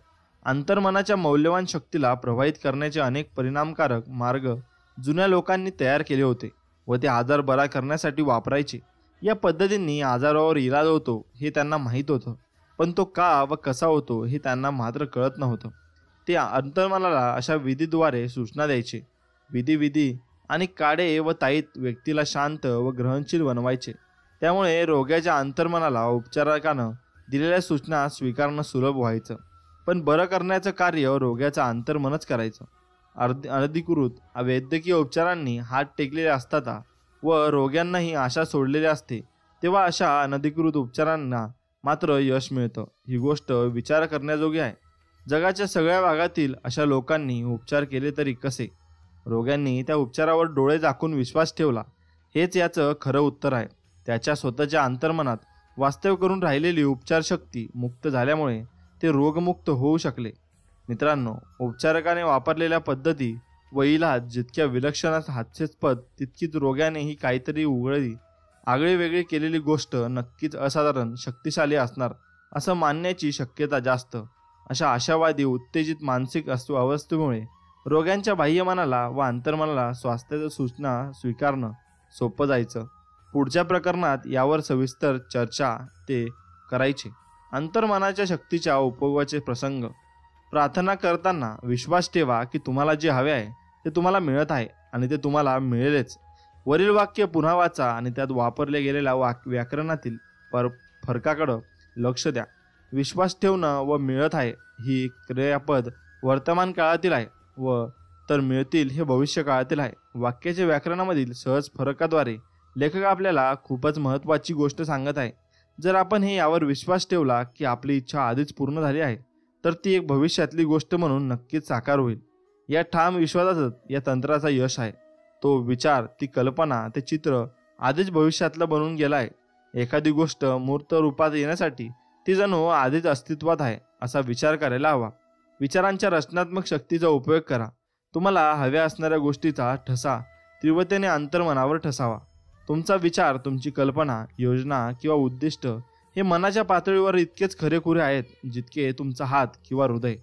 अंतर्मनाच्या मौल्यवान शक्तीला प्रभावित करण्याचे अनेक परिणामकारक मार्ग जुन्या लोकांनी तयार केले होते व ते आजार बरा करण्यासाठी वापरायचे. या पद्धतींनी आजारावर इलाज होतो हे त्यांना माहीत होतं, पण तो का व कसा होतो हे त्यांना मात्र कळत नव्हतं. ते अंतर्मनाला अशा विधीद्वारे सूचना द्यायचे. विधी आणि काडे व ताईत व्यक्तीला शांत व ग्रहणशील बनवायचे. त्यामुळे रोग्याच्या अंतर्मनाला उपचारकानं दिलेल्या सूचना स्वीकारणं सुलभ व्हायचं. पण बरं करण्याचं कार्य रोग्याचं अंतर्मनच करायचं. अनधिकृत वैद्यकीय उपचारांनी हात टेकलेले असतात व रोग्यांनाही आशा सोडलेली असते, तेव्हा अशा अनधिकृत उपचारांना मात्र यश मिळतं. ही गोष्ट विचार करण्याजोगी आहे. जगाच्या सगळ्या भागातील अशा लोकांनी उपचार केले तरी कसे? रोग्यांनी त्या उपचारावर डोळे झाकून विश्वास ठेवला, हेच याचं खरं उत्तर आहे. त्याच्या स्वतःच्या अंतर्मनात वास्तव करून राहिलेली उपचार शक्ती मुक्त झाल्यामुळे ते रोगमुक्त होऊ शकले. मित्रांनो, उपचारकाने वापरलेल्या पद्धती व इलाज जितक्या विलक्षण हास्यास्पद तितकीच रोग्यानेही काहीतरी उघडी आगळी वेगळी केलेली गोष्ट नक्कीच असाधारण शक्तिशाली असणार असं मानण्याची शक्यता जास्त. अशा आशावादी उत्तेजित मानसिक अवस्थेमुळे रोग्यांच्या बाह्यमनाला व अंतर्मनाला स्वास्थ्याच्या सूचना स्वीकारणं सोपं जायचं. पुढच्या प्रकरणात यावर सविस्तर चर्चा ते करायचे. अंतर्मनाच्या शक्तीच्या उपयोगाचे प्रसंग. प्रार्थना करताना विश्वास ठेवा की तुम्हाला जे हवे आहे ते तुम्हाला मिळत आहे आणि ते तुम्हाला मिळेलच. वरील वाक्य पुन्हा वाचा आणि त्यात वापरले गेलेल्या व्याकरणातील फरकाकडं लक्ष द्या. विश्वास ठेवणं व मिळत आहे ही क्रियापद वर्तमान काळातील आहे व तर मिळतील हे भविष्य काळातील आहे. वाक्याच्या व्याकरणामधील सहज फरकाद्वारे लेखक आपल्याला खूपच महत्त्वाची गोष्ट सांगत आहे. जर आपण यावर विश्वास ठेवला की आपली इच्छा आधीच पूर्ण झाली आहे तर ती एक भविष्यातली गोष्ट म्हणून नक्कीच साकार होईल. या ठाम विश्वासातच या तंत्राचा यश आहे. तो विचार, ती कल्पना, ते चित्र आधीच भविष्यातलं बनून गेलं आहे. एखादी गोष्ट मूर्त रूपात येण्यासाठी ती जणू आधीच अस्तित्वात आहे असा विचार करायला हवा. विचारांच्या रचनात्मक शक्तीचा उपयोग करा. तुम्हाला हव्या असणाऱ्या गोष्टीचा ठसा तीव्रतेने अंतर्मनावर ठसावा. तुमचा विचार, तुमची कल्पना, योजना किंवा उद्दिष्ट हे मनाच्या पातळीवर इतकेच खरेखुरे आहेत जितके तुमचा हात किंवा हृदय.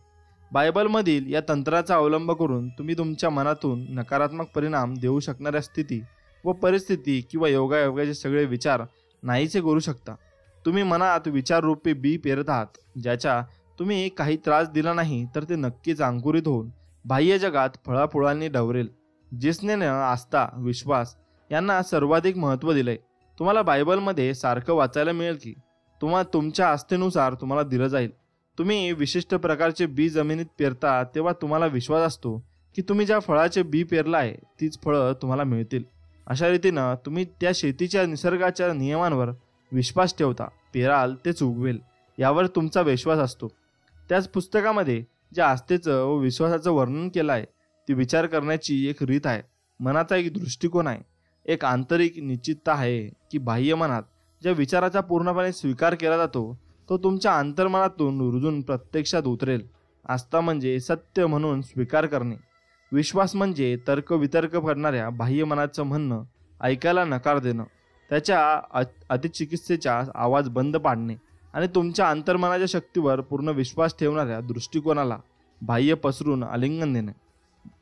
बायबलमधील या तंत्राचा अवलंब करून तुम्ही तुमच्या मनातून नकारात्मक परिणाम देऊ शकणाऱ्या स्थिती व परिस्थिती किंवा योगायोगाचे सगळे विचार नाहीसे करू शकता. तुम्ही मनात विचाररूपी बी पेरत आहात, ज्याच्या तुम्ही काही त्रास दिला नाही तर ते नक्कीच अंकुरित होऊन बाह्य जगात फळाफुळांनी डवरेल. जिसने आस्था, विश्वास यांना सर्वाधिक महत्त्व दिलंय. तुम्हाला बायबलमध्ये सारखं वाचायला मिळेल की तुमच्या आस्थेनुसार तुम्हाला दिलं जाईल. तुम्ही विशिष्ट प्रकारचे बी जमिनीत पेरता तेव्हा तुम्हाला विश्वास असतो की तुम्ही ज्या फळाचे बी पेरलं आहे तीच फळं तुम्हाला मिळतील. अशा रीतीनं तुम्ही त्या शेतीच्या निसर्गाच्या नियमांवर विश्वास ठेवता. पेराल तेच उगवेल यावर तुमचा विश्वास असतो. त्याच पुस्तकामध्ये ज्या आस्थेचं व विश्वासाचं वर्णन केलं आहे ती विचार करण्याची एक रीत आहे, मनाचा एक दृष्टिकोन आहे, एक आंतरिक निश्चितता आहे की बाह्य मनात ज्या विचाराचा पूर्णपणे स्वीकार केला जातो तो तुमच्या अंतर्मनातून रुजून प्रत्यक्षात उतरेल. आस्था म्हणजे सत्य म्हणून स्वीकार करणे. विश्वास म्हणजे तर्कवितर्क करणाऱ्या बाह्य मनाचं म्हणणं ऐकायला नकार देणं, त्याच्या अतिचिकित्सेचा आवाज बंद पाडणे आणि तुमच्या अंतर्मनाच्या शक्तीवर पूर्ण विश्वास ठेवणाऱ्या दृष्टिकोनाला बाह्य पसरून आलिंगन देणे.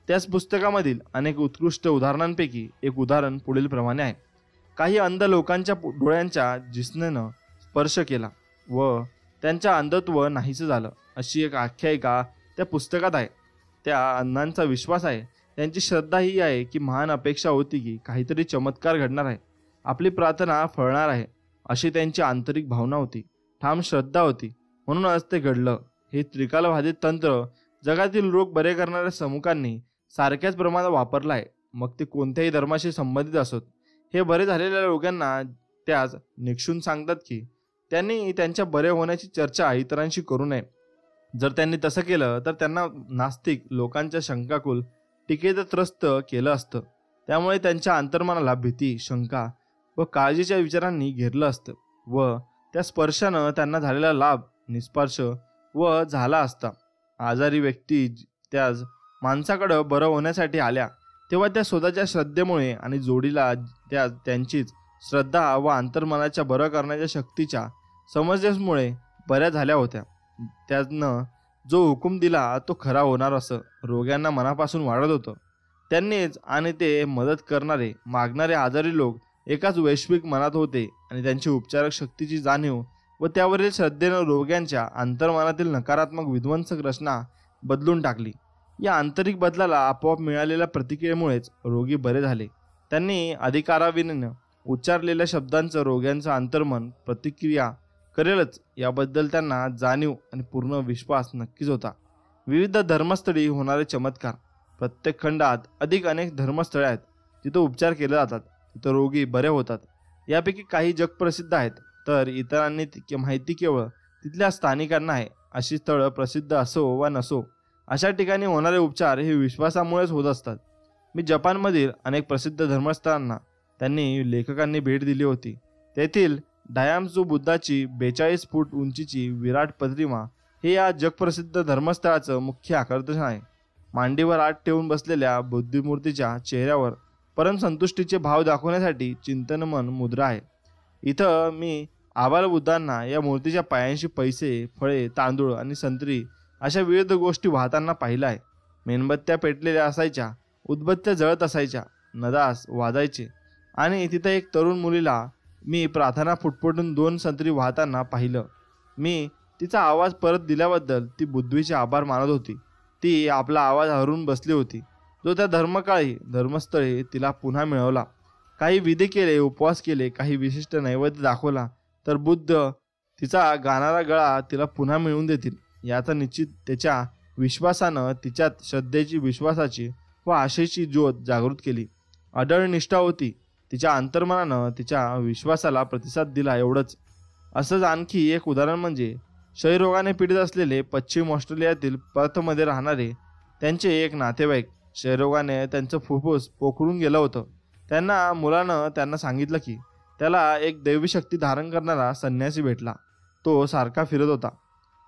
त्याच पुस्तकामधील अनेक उत्कृष्ट उदाहरणांपैकी एक उदाहरण पुढील प्रमाणे आहे. काही अंध लोकांच्या डोळ्यांच्या जिसनेनं स्पर्श केला व त्यांच्या अंधत्व नाहीसं झालं अशी एक आख्यायिका त्या पुस्तकात आहे. त्या अंधांचा विश्वास आहे, त्यांची श्रद्धा ही आहे की महान अपेक्षा होती की काहीतरी चमत्कार घडणार आहे, आपली प्रार्थना फळणार आहे. अशी त्यांची आंतरिक भावना होती, ठाम श्रद्धा होती. म्हणूनच ते घडलं. हे त्रिकालबाधित तंत्र जगातील रोग बरे करणाऱ्या समुखांनी सारख्याच प्रमाणात वापरलं आहे, मग ते कोणत्याही धर्माशी संबंधित असोत. हे बरे झालेल्या रोग्यांना त्याच निक्षून सांगतात की त्यांनी त्यांच्या बरे होण्याची चर्चा इतरांशी करू नये. जर त्यांनी तसं केलं तर त्यांना नास्तिक लोकांच्या शंकाकुल टीकेत त्रस्त केलं असतं. त्यामुळे त्यांच्या अंतर्मनाला भीती, शंका व काळजीच्या विचारांनी घेरलं असतं व त्या स्पर्शानं त्यांना झालेला लाभ निष्पर्श व झाला असता. आजारी व्यक्ती त्याच माणसाकडं बरं होण्यासाठी आल्या तेव्हा त्या स्वतःच्या श्रद्धेमुळे आणि जोडीला त्यांचीच श्रद्धा व अंतर्मनाच्या बरं करण्याच्या शक्तीच्या समजण्यामुळे बऱ्या झाल्या होत्या. त्यानं जो हुकूम दिला तो खरा होणार असं रोग्यांना मनापासून वाटत होतं. त्यांनीच आणि ते मदत करणारे मागणारे आजारी लोक एकाच वैश्विक मनात होते आणि त्यांची उपचारक शक्तीची जाणीव व त्यावरील श्रद्धेनं रोग्यांच्या अंतर्मनातील नकारात्मक विध्वंसक रचना बदलून टाकली. या आंतरिक बदलाला आपोआप मिळालेल्या प्रतिक्रियेमुळेच रोगी बरे झाले. त्यांनी अधिकाराविनं उच्चारलेल्या शब्दांचं रोग्यांचं अंतर्मन प्रतिक्रिया करेलच याबद्दल त्यांना जाणीव आणि पूर्ण विश्वास नक्कीच होता. विविध धर्मस्थळी होणारे चमत्कार. प्रत्येक खंडात अनेक धर्मस्थळे आहेत जिथं उपचार केले जातात, तिथं रोगी बरे होतात. यापैकी काही जगप्रसिद्ध आहेत तर इतरांनी माहिती केवळ तिथल्या स्थानिकांना आहे. अशी स्थळं प्रसिद्ध असो वा नसो, अशा ठिकाणी होणारे उपचार हे विश्वासामुळेच होत असतात. मी जपानमधील अनेक प्रसिद्ध धर्मस्थळांना त्यांनी लेखकांनी भेट दिली होती. तेथील डायाम्सू बुद्धाची 42 फूट उंचीची विराट प्रतिमा हे या जगप्रसिद्ध धर्मस्थळाचं मुख्य आकर्षण आहे. मांडीवर हात ठेवून बसलेल्या बुद्धिमूर्तीच्या चेहऱ्यावर परमसंतुष्टीचे भाव दाखवण्यासाठी चिंतनमन मुद्रा आहे. इथं मी आबालबुद्धांना या मूर्तीच्या पायांशी पैसे, फळे, तांदूळ आणि संत्री अशा विविध गोष्टी वाहताना पाहिलं आहे. मेणबत्त्या पेटलेल्या असायच्या, उदबत्त्या जळत असायच्या, नदास वाजायचे आणि तिथं एक तरुण मुलीला मी प्रार्थना फुटफुटून 2 संत्री वाहताना पाहिलं. मी तिचा आवाज परत दिल्याबद्दल ती बुद्धीचे आभार मानत होती. ती आपला आवाज हरून बसली होती, जो त्या धर्मस्थळी तिला पुन्हा मिळवला. काही विधी केले, उपवास केले, काही विशिष्ट नैवेद्य दाखवला तर बुद्ध तिचा गाणारा गळा तिला पुन्हा मिळवून देतील याचा निश्चित त्याच्या विश्वासानं तिच्यात श्रद्धेची, विश्वासाची व आशेची ज्योत जागृत केली. अढळ निष्ठा होती. तिच्या अंतर्मनानं तिच्या विश्वासाला प्रतिसाद दिला, एवढंच. असंच आणखी एक उदाहरण म्हणजे क्षयरोगाने पीडित असलेले पश्चिम ऑस्ट्रेलियातील पर्थमध्ये राहणारे त्यांचे एक नातेवाईक. क्षयरोगाने त्यांचं फुफ्फुस पोखरून गेलं होतं. मुलानं त्यांना सांगितलं की त्याला एक दैवी शक्ती धारण करणारा संन्यासी भेटला. तो सारखा फिरत होता.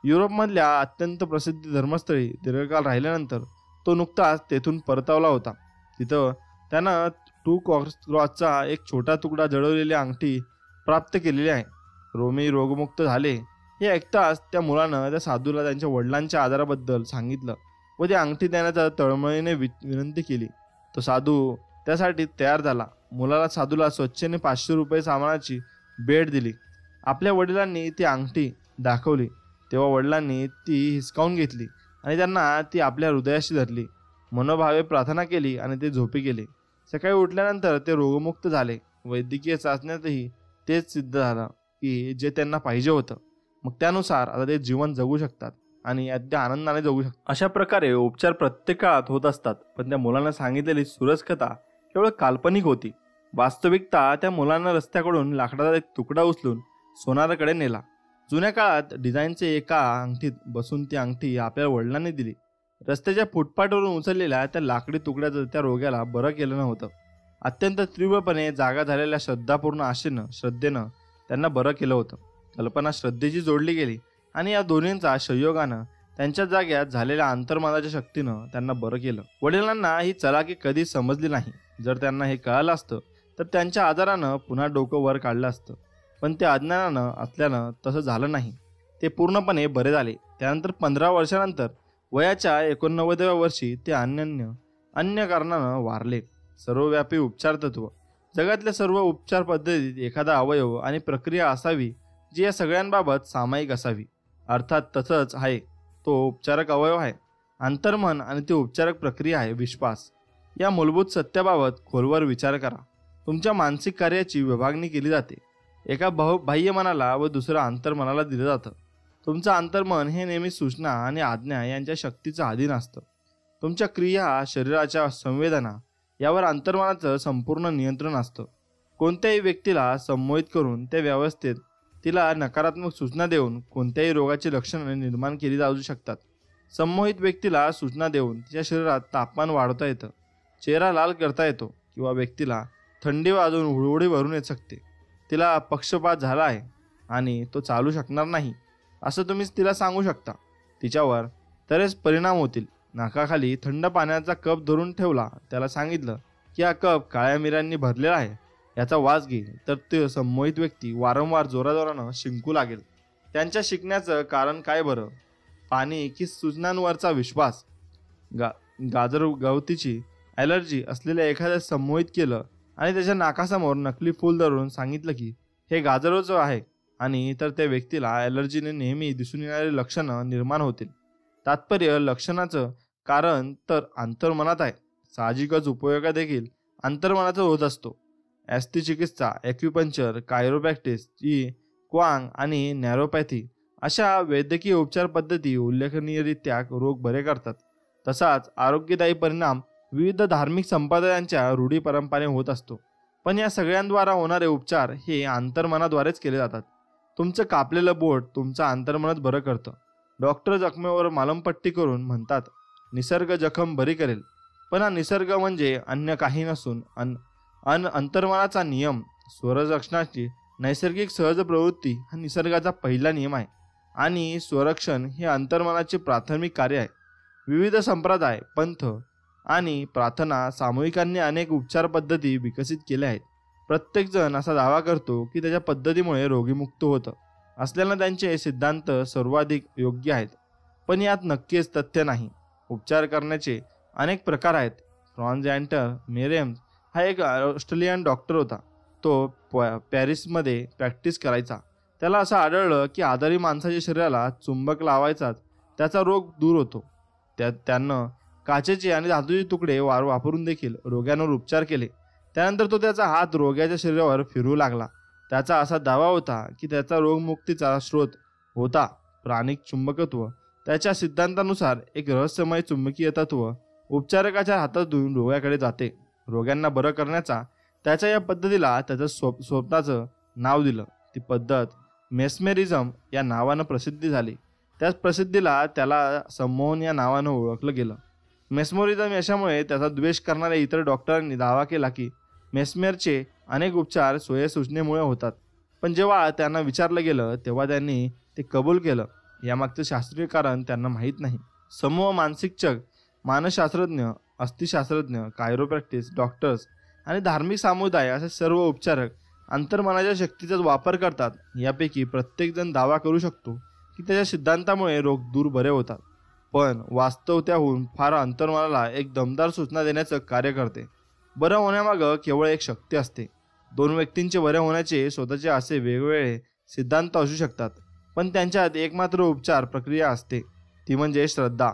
युरोपमधल्या अत्यंत प्रसिद्ध धर्मस्थळी दीर्घकाळ राहिल्यानंतर तो नुकताच तेथून परतवला होता. तिथं त्यानं 2 क्रॉसचा एक छोटा तुकडा जळवलेली अंगठी प्राप्त केलेली आहे. रोमी रोगमुक्त झाले हे ऐकताच त्या मुलानं त्या साधूला त्यांच्या वडिलांच्या आजाराबद्दल सांगितलं व ती अंगठी देण्याचा तळमळीने विनंती केली. तो साधू त्यासाठी तयार झाला. मुलाला साधूला स्वच्छेने 500 रुपये सामानाची भेट दिली. आपल्या वडिलांनी ती अंगठी दाखवली तेव्हा वडिलांनी ती हिसकावून घेतली आणि त्यांना ती आपल्या हृदयाशी धरली. मनोभावे प्रार्थना केली आणि ते झोपी गेले. सकाळी उठल्यानंतर ते रोगमुक्त झाले. वैद्यकीय चाचण्यातही तेच सिद्ध झालं की जे त्यांना पाहिजे होतं. मग त्यानुसार आता ते जीवन जगू शकतात आणि अगदी आनंदाने जगू शकतात. अशा प्रकारे उपचार प्रत्येक काळात होत असतात. पण त्या मुलांना सांगितलेली सुरस कथा केवळ काल्पनिक होती. वास्तविकता त्या मुलांना रस्त्याकडून लाकडाचा एक तुकडा उचलून सोनाराकडे नेला. जुन्या काळात डिझाईनचे एका अंगठीत बसून ती अंगठी आपल्या वडिलांनी दिली. रस्त्याच्या फुटपाथवरून उचललेल्या त्या लाकडी तुकड्याचं त्या रोग्याला बरं केलं नव्हतं. अत्यंत तीव्रपणे जागा झालेल्या श्रद्धापूर्ण श्रद्धेनं त्यांना बरं केलं होतं. कल्पना श्रद्धेची जोडली गेली आणि या दोन्हींचा संयोगानं त्यांच्या जाग्यात झालेल्या अंतर्मनाच्या शक्तीनं त्यांना बरं केलं. वडिलांना ही चलाकी कधी समजली नाही. जर त्यांना हे कळालं असतं तर त्यांच्या आजारानं पुन्हा डोकं वर काढलं असतं. पण ते अज्ञानानं असल्यानं तसं झालं नाही. ते पूर्णपणे बरे झाले. त्यानंतर 15 वर्षानंतर वयाच्या 89व्या वर्षी ते अन्य कारणानं वारले. सर्वव्यापी उपचार तत्व. जगातल्या सर्व उपचार पद्धतीत एखादा अवयव आणि प्रक्रिया असावी जी या सगळ्यांबाबत सामायिक असावी. अर्थात तसंच आहे. तो उपचारक अवयव आहे अंतर्मन आणि ती उपचारक प्रक्रिया आहे विश्वास. या मूलभूत सत्याबाबत खोलवर विचार करा. तुमच्या मानसिक कार्याची विभागणी केली जाते. एका बाह्य मनाला व दुसरं अंतर्मनाला दिलं जातं. तुमचं अंतर्मन हे नेहमी सूचना आणि आज्ञा यांच्या शक्तीचं अधीन असतं. तुमच्या क्रिया, शरीराच्या संवेदना यावर अंतर्मनाचं संपूर्ण नियंत्रण असतं. कोणत्याही व्यक्तीला संमोहित करून त्या व्यवस्थेत तिला नकारात्मक सूचना देऊन कोणत्याही रोगाची लक्षणं निर्माण केली जाऊ शकतात. संमोहित व्यक्तीला सूचना देऊन तिच्या शरीरात तापमान वाढवता येतं, चेहरा लाल करता येतो किंवा व्यक्तीला थंडी वाजून हुळहुळी भरून येऊ शकते. तिला पक्षपात झाला आहे आणि तो चालू शकणार नाही असं तुम्ही तिला सांगू शकता. तिच्यावर तरेच परिणाम होतील. नाकाखाली थंड पाण्याचा कप धरून ठेवला, त्याला सांगितलं की हा कप काळ्या मिऱ्यांनी भरलेला आहे, याचा वास घे, तर ते संमोहित व्यक्ती वारंवार जोराजोरानं शिंकू लागेल. त्यांच्या शिकण्याचं कारण काय बरं? पाणी की सूचनांवरचा विश्वास? गाजर गवतीची ॲलर्जी असलेल्या एखाद्या संमोहित केलं आणि त्याच्या नाकासमोर नकली फूल धरून सांगितलं की हे गाजरोचं आहे, आणि तर त्या व्यक्तीला ॲलर्जीने नेहमी दिसून येणारी लक्षणं निर्माण होतील. तात्पर्य लक्षणाचं कारण तर अंतर्मनात आहे. साहजिकच उपयोग देखील अंतर्मनाचा होत असतो. ॲस्थिचिकित्सा, ॲक्युपंक्चर, कायरोप्रॅक्टिस, क्वांग आणि नॅरोपॅथी अशा वैद्यकीय उपचार पद्धती उल्लेखनीयरित्या रोग बरे करतात. तसाच आरोग्यदायी परिणाम विविध धार्मिक संप्रदायांच्या रूढी परंपरेने होत असतो. पण या सगळ्यांद्वारा होणारे उपचार हे अंतर्मनाद्वारेच केले जातात. तुमचं कापलेलं बोट तुमचं अंतर्मनच बरं करतं. डॉक्टर जखमेवर मलमपट्टी करून म्हणतात निसर्ग जखम बरी करेल, पण हा निसर्ग म्हणजे अन्य काही नसून अंतर्मनाचा नियम. स्वररक्षणाची नैसर्गिक सहज प्रवृत्ती हा निसर्गाचा पहिला नियम आहे आणि स्वरक्षण हे अंतर्मनाचे प्राथमिक कार्य आहे. विविध संप्रदाय, पंथ आणि प्रार्थना सामूहिकांनी अनेक उपचार पद्धती विकसित केल्या आहेत. प्रत्येकजण असा दावा करतो की त्याच्या पद्धतीमुळे रोगीमुक्त होतं असल्यानं त्यांचे सिद्धांत सर्वाधिक योग्य आहेत, पण यात नक्कीच तथ्य नाही. उपचार करण्याचे अनेक प्रकार आहेत. फ्रॉन्झ अँटर मेरेम्स हा एक ऑस्ट्रेलियन डॉक्टर होता. तो पॅरिसमध्ये प्रॅक्टिस करायचा. त्याला असं आढळलं की आजारी माणसाच्या शरीराला चुंबक लावायचाच त्याचा रोग दूर होतो. त्यानं काचेचे आणि धातूचे तुकडे वापरून देखील रोग्यांवर उपचार केले. त्यानंतर तो त्याचा हात रोग्याच्या शरीरावर फिरवू लागला. त्याचा असा दावा होता की त्याचा रोगमुक्तीचा स्रोत होता प्राणिक चुंबकत्व. त्याच्या सिद्धांतानुसार एक रहस्यमय चुंबकीय तत्व उपचारकाच्या हातातून रोग्याकडे जाते. रोग्यांना बरं करण्याचा त्याच्या या पद्धतीला त्याचं स्वतःचं नाव दिलं. ती पद्धत मेस्मेरिझम या नावानं प्रसिद्धी झाली. त्याच प्रसिद्धीला त्याला संमोहन या नावानं ओळखलं गेलं. मेस्मोरिझम यशामुळे त्याचा द्वेष करणाऱ्या इतर डॉक्टरांनी दावा केला की मेस्मेरचे अनेक उपचार सूचनेमुळे होतात. पण जेव्हा त्यांना विचारलं गेलं तेव्हा त्यांनी ते कबूल केलं. यामागचं शास्त्रीय कारण त्यांना माहीत नाही. समूह मानसिकचक, मानसशास्त्रज्ञ, अस्थिशास्त्रज्ञ, कायरोप्रॅक्टिस, डॉक्टर्स आणि धार्मिक समुदाय असे सर्व उपचारक अंतर्मनाच्या शक्तीचाच वापर करतात. यापैकी प्रत्येकजण दावा करू शकतो की त्याच्या सिद्धांतामुळे रोग दूर बरे होतात, पण वास्तव त्याहून फार अंतर्मनाला एक दमदार सूचना देण्याचं कार्य करते. बरं होण्यामागं केवळ एक शक्ती असते. दोन व्यक्तींचे बरे होण्याचे स्वतःचे असे वेगवेगळे सिद्धांत असू शकतात, पण त्यांच्यात एकमात्र उपचार प्रक्रिया असते, ती म्हणजे श्रद्धा.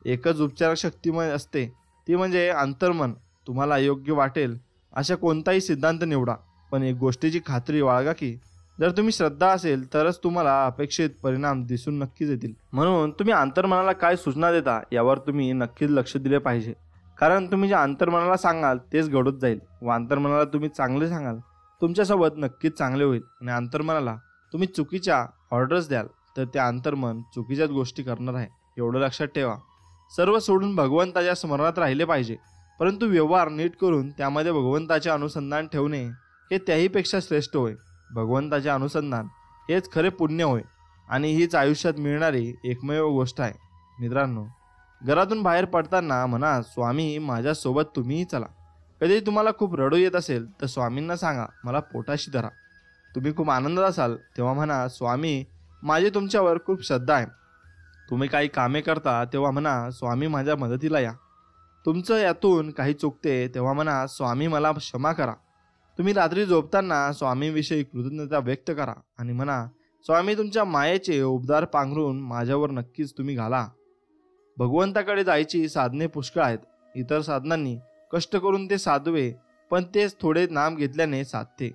एकच उपचार शक्ती असते, ती म्हणजे अंतर्मन. तुम्हाला योग्य वाटेल अशा कोणताही सिद्धांत निवडा, पण एक गोष्टीची खात्री बाळगा की जर तुम्ही श्रद्धा असेल तरच तुम्हाला अपेक्षित परिणाम दिसून नक्कीच येतील. म्हणून तुम्ही अंतर्मनाला काय सूचना देता यावर तुम्ही नक्कीच लक्ष दिले पाहिजे. कारण तुम्ही जे अंतर्मनाला सांगाल तेच घडत जाईल. व अंतर्मनाला तुम्ही चांगले सांगाल तुमच्यासोबत नक्कीच चांगले होईल. आणि अंतर्मनाला तुम्ही चुकीच्या ऑर्डर्स द्याल तर ते अंतर्मन चुकीच्याच गोष्टी करणार आहे. एवढं लक्षात ठेवा. सर्व सोडून भगवंताच्या स्मरणात राहिले पाहिजे, परंतु व्यवहार नीट करून त्यामध्ये भगवंताचे अनुसंधान ठेवणे हे त्याहीपेक्षा श्रेष्ठ होय. भगवंताचे अनुसंधान हेच खरे पुण्य होय आणि हीच आयुष्यात मिळणारी एकमेव गोष्ट आहे. मित्रांनो, घरातून बाहेर पडताना म्हणा स्वामी माझ्यासोबत तुम्हीही चला. कधी तुम्हाला खूप रडू येत असेल तर स्वामींना सांगा मला पोटाशी धरा. तुम्ही खूप आनंदात असाल तेव्हा म्हणा स्वामी माझी तुमच्यावर खूप श्रद्धा आहे. तुम्ही काही कामे करता तेव्हा म्हणा स्वामी माझ्या मदतीला या. तुमचं यातून काही चुकते तेव्हा म्हणा स्वामी मला क्षमा करा. तुम्ही रात्री झोपताना स्वामीविषयी कृतज्ञता व्यक्त करा आणि म्हणा स्वामी तुमच्या मायेचे उपदार पांघरून माझ्यावर नक्कीच तुम्ही घाला. भगवंताकडे जायची साधने पुष्कळ आहेत. इतर साधनांनी कष्ट करून ते साधवे, पण तेच थोडे नाम घेतल्याने साधते.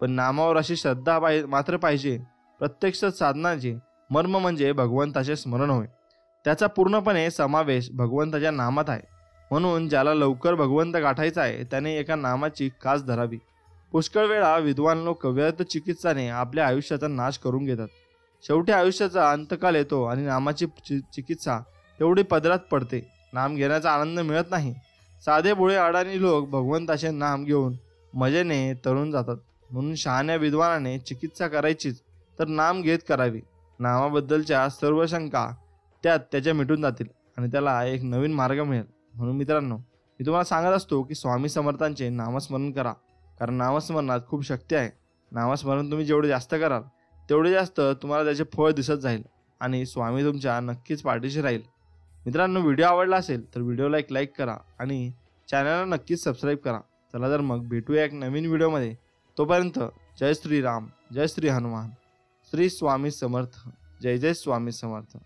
पण नामावर अशी श्रद्धा मात्र पाहिजे. प्रत्यक्ष साधनाचे मर्म म्हणजे भगवंताचे स्मरण होय. त्याचा पूर्णपणे समावेश भगवंताच्या नामात आहे. म्हणून ज्याला लवकर भगवंत गाठायचा आहे त्याने एका नामाची कास धरावी. पुष्कळ वेळा विद्वान लोक व्यर्थ चिकित्साने आपल्या आयुष्याचा नाश करून घेतात. शेवटी आयुष्याचा अंतकाल येतो आणि नामाची चिकित्सा एवढी पदरात पडते. नाम घेण्याचा आनंद मिळत नाही. साधे भोळे अडाणी लोक भगवंताचे नाम घेऊन मजेने तरुण जातात. म्हणून शहाण्या विद्वानाने चिकित्सा करायचीच तर नाम घेत करावी. नामाबद्दलच्या सर्व शंका त्याच्या मिटून जातील आणि त्याला एक नवीन मार्ग मिळेल. म्हणून मित्रांनो, मी तुम्हाला सांगत असतो की स्वामी समर्थांचे नामस्मरण करा, कारण नामस्मरणात खूप शक्ती आहे. नामस्मरण तुम्ही जेवढे जास्त कराल तेवढे जास्त तुम्हाला त्याचे फळ दिसत जाईल आणि स्वामी तुमच्या नक्कीच पाठीशी राहील. मित्रांनो, व्हिडिओ आवडला असेल तर व्हिडिओला एक लाईक करा आणि चॅनलला नक्कीच सबस्क्राईब करा. चला तर मग भेटूया एक नवीन व्हिडिओमध्ये. तोपर्यंत जय श्रीराम, जय श्री हनुमान, श्री स्वामी समर्थ, जय जय स्वामी समर्थ.